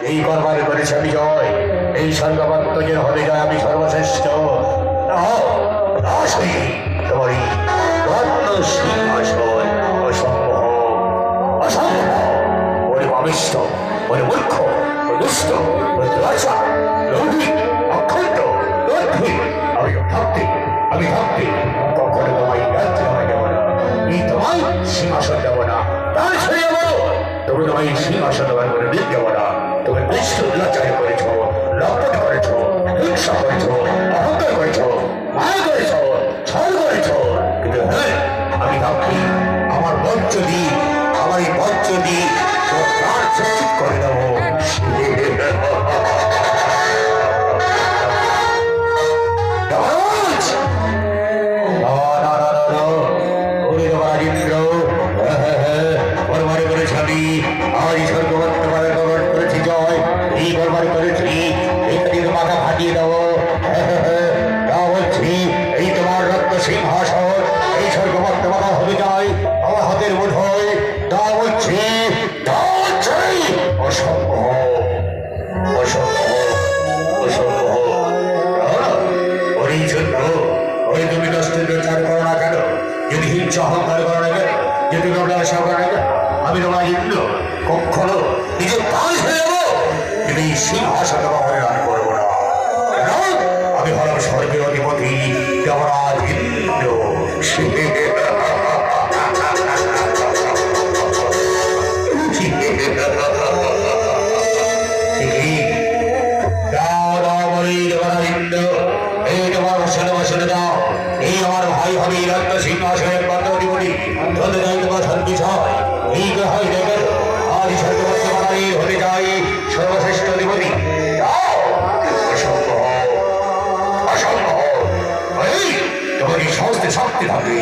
এই করবারে করেছি আমি জয়, এই স্বর্গবত্ত যে হবে জয়, আমি সর্বশ্রেষ্ঠ। তোমার এই রত্ন সিংহাসন অসম্ভব, অসম্ভব। ওরে অবিষ্ট, ওরে মূর্খ, ওরে দুষ্ট, ওরে দুরাশা, লোভী, অক্ষন্ত, লোভী। আমি ভাবতে কখনো তোমায় রাজ্য দেওয়া দেবো না, এই তোমায় সিংহাসন দেবো না, তার ছেড়ে যাবো। তবে তোমায় সিংহাসন দেওয়ার করে দিন দেবো না। তুমি দুষ্ট দুরাচার করেছ, লম্পট করেছ, হিংসা করেছ, অহংকার করেছ, মায়া করেছ, ছল করেছ। কিন্তু হ্যাঁ, আমি ভাবছি আমার বঞ্চ দিই, আমার এই বঞ্চ দিই প্রাণ সচিত করে দেবো। সিংহাসন এই স্বর্গবত্ত বাধা হবে যায় আমার হাতের মুঠোয়। তা বলছি অসম্ভব, অসম্ভব, অসম্ভব। ওই জন্য ওই তুমি দশটির বিচার করো না কেন, যদি হিংসা অহংকার করো না কেন, যদি তোমরা আশা করো না কেন, আমি তোমার ইন্দ্র কখনো নিজের প্রাণ হয়ে যাবো, কিন্তু এই সিংহাসন ব্যবহারে আমি করবো না। আমি হলাম স্বর্গের অধিপতি দেবরাজ ইন্দ্র। এই আমার ভাই হবে রত্ন সিংহাসনের পদ্মধিপতি, ধরে যাই তোমার সর্বিষয়। এই গ্রহাই দেখে আজ স্বর্গবর্ত বাড়ির হতে যাই সর্বশ্রেষ্ঠ অধিপতি। অসম্ভব, অসম্ভব। তোমার এই সমস্ত শক্তি থাকবে।